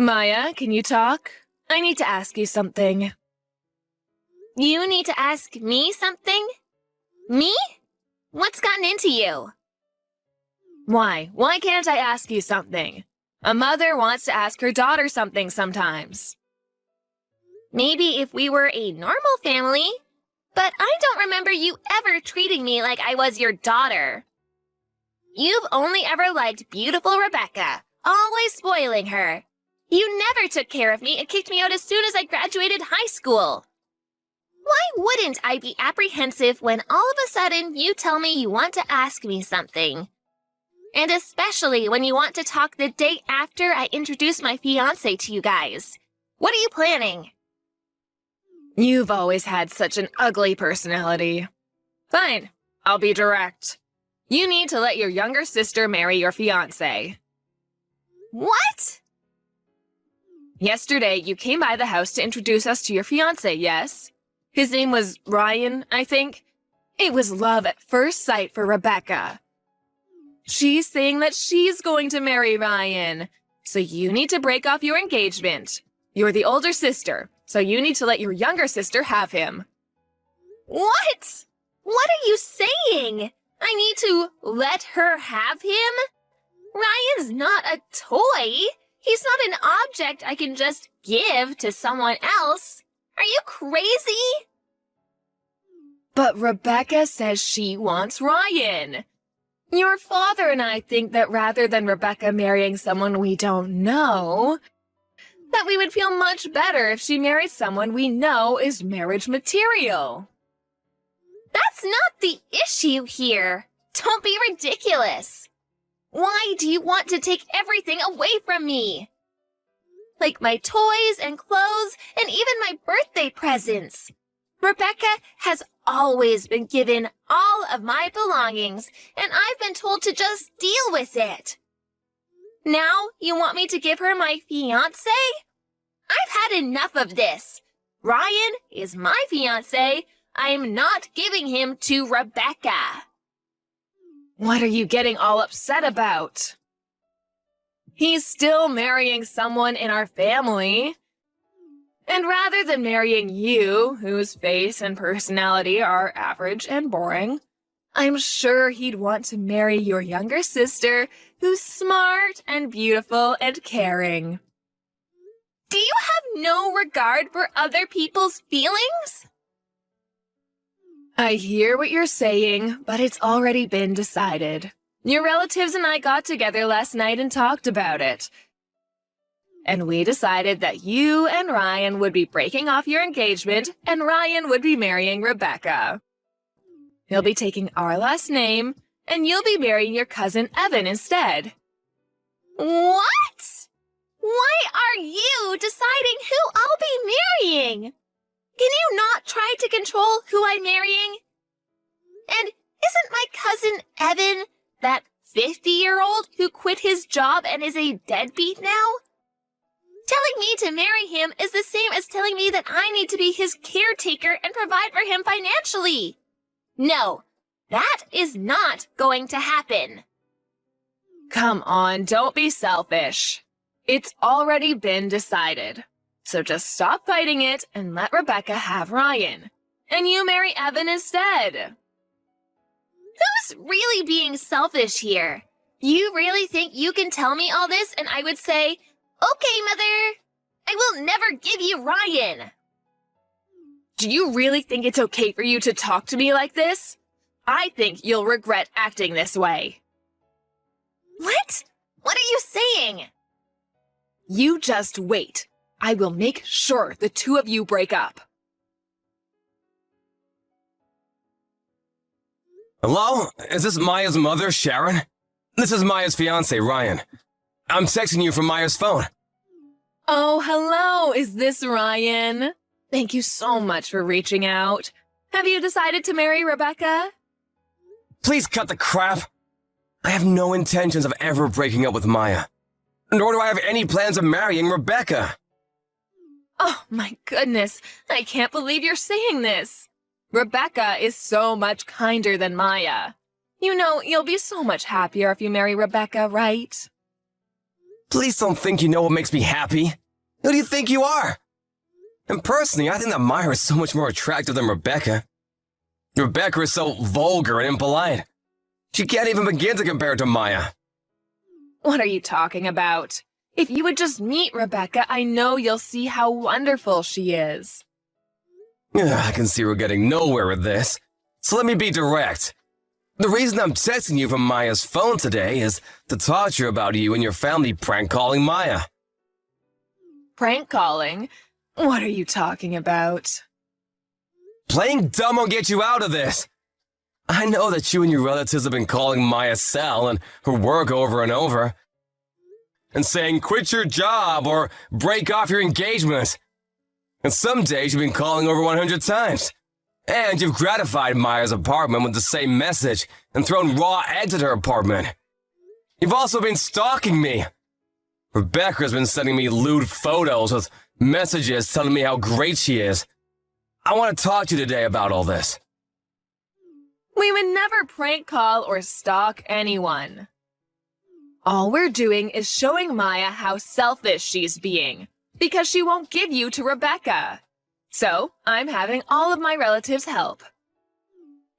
Maya, can you talk? I need to ask you something. You need to ask me something? Me? What's gotten into you? Why? Why can't I ask you something? A mother wants to ask her daughter something sometimes. Maybe if we were a normal family, but I don't remember you ever treating me like I was your daughter. You've only ever liked beautiful Rebecca, always spoiling her. You never took care of me and kicked me out as soon as I graduated high school. Why wouldn't I be apprehensive when all of a sudden you tell me you want to ask me something? And especially when you want to talk the day after I introduce my fiancé to you guys. What are you planning? You've always had such an ugly personality. Fine, I'll be direct. You need to let your younger sister marry your fiancé. What? Yesterday, you came by the house to introduce us to your fiancé, yes? His name was Ryan, I think. It was love at first sight for Rebecca. She's saying that she's going to marry Ryan, so you need to break off your engagement. You're the older sister, so you need to let your younger sister have him. What? What are you saying? I need to let her have him? Ryan's not a toy. He's not an object I can just give to someone else. Are you crazy? But Rebecca says she wants Ryan. Your father and I think that rather than Rebecca marrying someone we don't know, that we would feel much better if she married someone we know is marriage material. That's not the issue here. Don't be ridiculous. Why do you want to take everything away from me? Like my toys and clothes and even my birthday presents. Rebecca has always been given all of my belongings, and I've been told to just deal with it. Now you want me to give her my fiancé? I've had enough of this. Ryan is my fiancé. I'm not giving him to Rebecca. What are you getting all upset about? He's still marrying someone in our family. And rather than marrying you, whose face and personality are average and boring, I'm sure he'd want to marry your younger sister, who's smart and beautiful and caring. Do you have no regard for other people's feelings? I hear what you're saying, but it's already been decided. Your relatives and I got together last night and talked about it. And we decided that you and Ryan would be breaking off your engagement, and Ryan would be marrying Rebecca. He'll be taking our last name, and you'll be marrying your cousin Evan instead. What? Why are you deciding who I'll be marrying? Can you not try to control who I'm marrying? And isn't my cousin Evan that 50-year-old who quit his job and is a deadbeat now? Telling me to marry him is the same as telling me that I need to be his caretaker and provide for him financially. No, that is not going to happen. Come on, don't be selfish. It's already been decided. So just stop fighting it and let Rebecca have Ryan. And you marry Evan instead. Who's really being selfish here? You really think you can tell me all this and I would say, okay, Mother, I will never give you Ryan. Do you really think it's okay for you to talk to me like this? I think you'll regret acting this way. What? What are you saying? You just wait. I will make sure the two of you break up. Hello? Is this Maya's mother, Sharon? This is Maya's fiancé, Ryan. I'm texting you from Maya's phone. Oh, hello. Is this Ryan? Thank you so much for reaching out. Have you decided to marry Rebecca? Please cut the crap. I have no intentions of ever breaking up with Maya. Nor do I have any plans of marrying Rebecca. Oh, my goodness. I can't believe you're saying this. Rebecca is so much kinder than Maya. You know, you'll be so much happier if you marry Rebecca, right? Please don't think you know what makes me happy. Who do you think you are? And personally, I think that Maya is so much more attractive than Rebecca. Rebecca is so vulgar and impolite. She can't even begin to compare to Maya. What are you talking about? If you would just meet Rebecca, I know you'll see how wonderful she is. I can see we're getting nowhere with this. So let me be direct. The reason I'm texting you from Maya's phone today is to talk to you about you and your family prank calling Maya. Prank calling? What are you talking about? Playing dumb will get you out of this. I know that you and your relatives have been calling Maya Sal and her work over and over, and saying quit your job or break off your engagement. And some days you've been calling over 100 times. And you've gratified Maya's apartment with the same message and thrown raw eggs at her apartment. You've also been stalking me. Rebecca's been sending me lewd photos with messages telling me how great she is. I want to talk to you today about all this. We would never prank call or stalk anyone. All we're doing is showing Maya how selfish she's being, because she won't give you to Rebecca. So, I'm having all of my relatives help.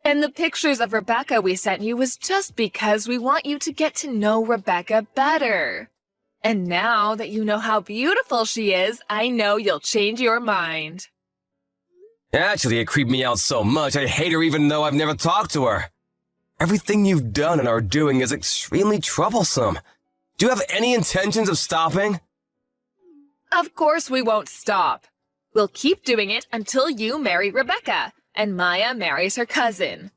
And the pictures of Rebecca we sent you was just because we want you to get to know Rebecca better. And now that you know how beautiful she is, I know you'll change your mind. Actually, it creeped me out so much I hate her even though I've never talked to her. Everything you've done and are doing is extremely troublesome. Do you have any intentions of stopping? Of course we won't stop. We'll keep doing it until you marry Rebecca and Maya marries her cousin.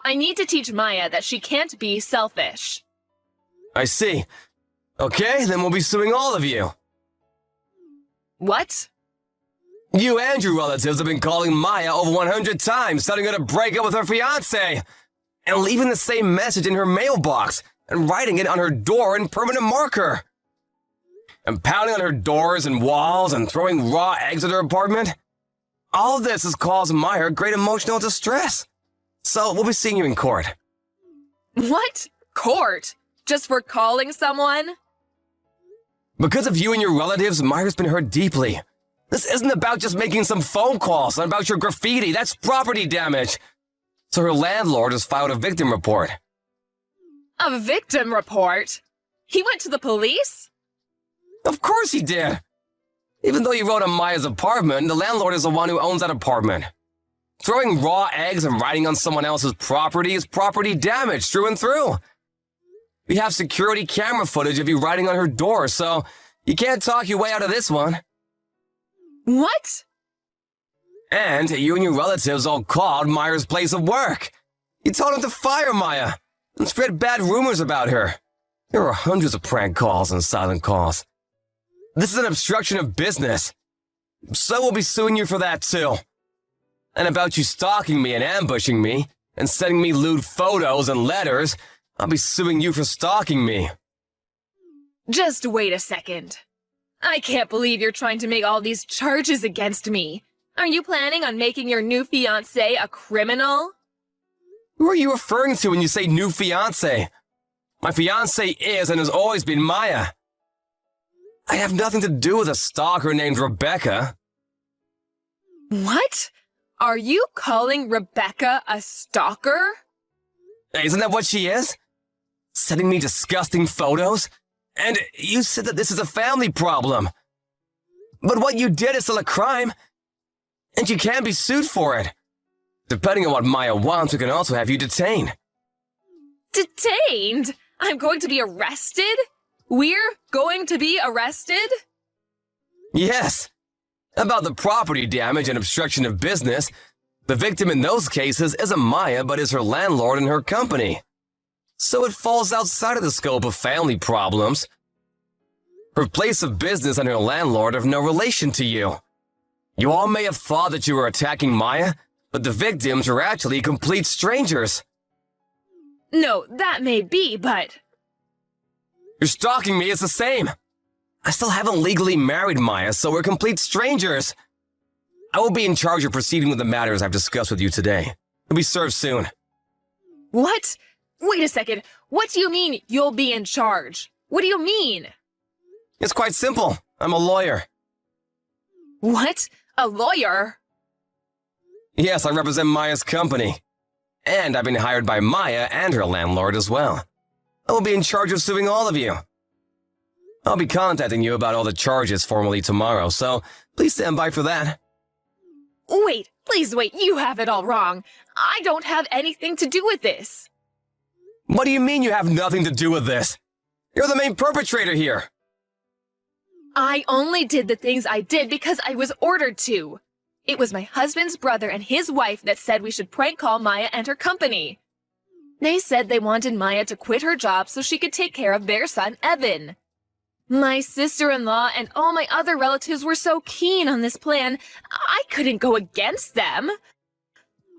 I need to teach Maya that she can't be selfish. I see. Okay, then we'll be suing all of you. What? You and your relatives have been calling Maya over 100 times, telling her to break up with her fiancé, and leaving the same message in her mailbox, and writing it on her door in permanent marker. And pounding on her doors and walls and throwing raw eggs at her apartment. All this has caused Maya great emotional distress. So we'll be seeing you in court. What? Court? Just for calling someone? Because of you and your relatives, Maya's been hurt deeply. This isn't about just making some phone calls and about your graffiti. That's property damage. So her landlord has filed a victim report. A victim report? He went to the police? Of course he did. Even though you wrote on Maya's apartment, the landlord is the one who owns that apartment. Throwing raw eggs and writing on someone else's property is property damage through and through. We have security camera footage of you writing on her door, so you can't talk your way out of this one. What? And you and your relatives all called Maya's place of work. You told them to fire Maya and spread bad rumors about her. There were hundreds of prank calls and silent calls. This is an obstruction of business. So we'll be suing you for that too. And about you stalking me and ambushing me and sending me lewd photos and letters, I'll be suing you for stalking me. Just wait a second. I can't believe you're trying to make all these charges against me. Are you planning on making your new fiancé a criminal? Who are you referring to when you say new fiancé? My fiancé is and has always been Maya. I have nothing to do with a stalker named Rebecca. What? Are you calling Rebecca a stalker? Isn't that what she is? Sending me disgusting photos? And you said that this is a family problem. But what you did is still a crime, and you can be sued for it. Depending on what Maya wants, we can also have you detained. Detained? I'm going to be arrested? We're going to be arrested? Yes. About the property damage and obstruction of business, the victim in those cases isn't Maya, but is her landlord and her company. So it falls outside of the scope of family problems. Her place of business and her landlord have no relation to you. You all may have thought that you were attacking Maya, but the victims are actually complete strangers. No, that may be, but... You're stalking me, it's the same. I still haven't legally married Maya, so we're complete strangers. I will be in charge of proceeding with the matters I've discussed with you today. You'll be served soon. What? Wait a second. What do you mean you'll be in charge? What do you mean? It's quite simple. I'm a lawyer. What? A lawyer? Yes, I represent Maya's company. And I've been hired by Maya and her landlord as well. I will be in charge of suing all of you. I'll be contacting you about all the charges formally tomorrow, so please stand by for that. Wait, please wait, you have it all wrong. I don't have anything to do with this. What do you mean you have nothing to do with this? You're the main perpetrator here. I only did the things I did because I was ordered to. It was my husband's brother and his wife that said we should prank call Maya and her company. They said they wanted Maya to quit her job so she could take care of their son, Evan. My sister-in-law and all my other relatives were so keen on this plan, I couldn't go against them.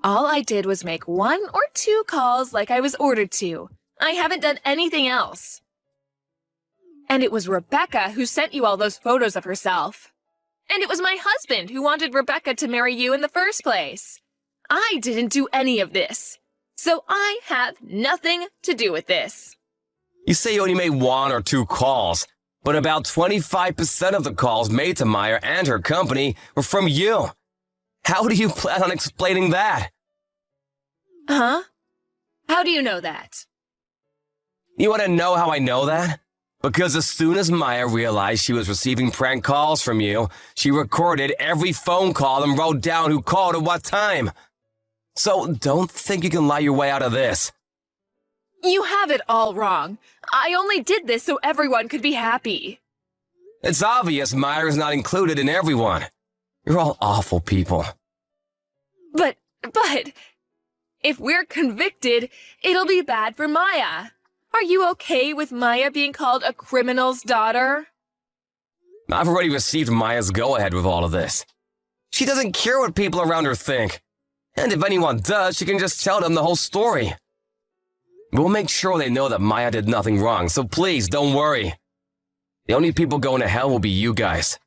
All I did was make 1 or 2 calls like I was ordered to. I haven't done anything else. And it was Rebecca who sent you all those photos of herself. And it was my husband who wanted Rebecca to marry you in the first place. I didn't do any of this. So I have nothing to do with this. You say you only made 1 or 2 calls, but about 25% of the calls made to Maya and her company were from you. How do you plan on explaining that? Huh? How do you know that? You want to know how I know that? Because as soon as Maya realized she was receiving prank calls from you, she recorded every phone call and wrote down who called at what time. So don't think you can lie your way out of this. You have it all wrong. I only did this so everyone could be happy. It's obvious Maya is not included in everyone. You're all awful people. But, if we're convicted, it'll be bad for Maya. Are you okay with Maya being called a criminal's daughter? I've already received Maya's go-ahead with all of this. She doesn't care what people around her think. And if anyone does, she can just tell them the whole story. We'll make sure they know that Maya did nothing wrong, so please don't worry. The only people going to hell will be you guys.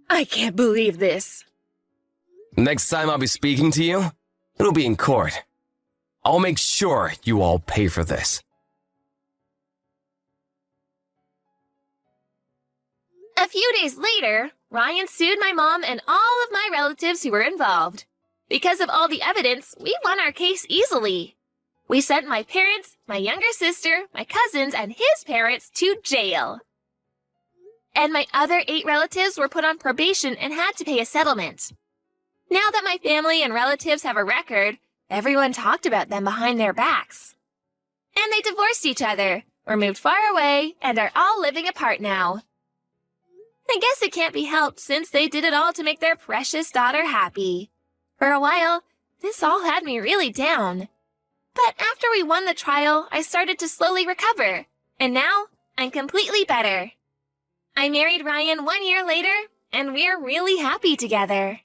I can't believe this. Next time I'll be speaking to you, it'll be in court. I'll make sure you all pay for this. A few days later, Ryan sued my mom and all of my relatives who were involved. Because of all the evidence, we won our case easily. We sent my parents, my younger sister, my cousins, and his parents to jail. And my other 8 relatives were put on probation and had to pay a settlement. Now that my family and relatives have a record, everyone talked about them behind their backs. And they divorced each other, or moved far away, and are all living apart now. I guess it can't be helped since they did it all to make their precious daughter happy. For a while, this all had me really down. But after we won the trial, I started to slowly recover, and now I'm completely better. I married Ryan 1 year later, and we're really happy together.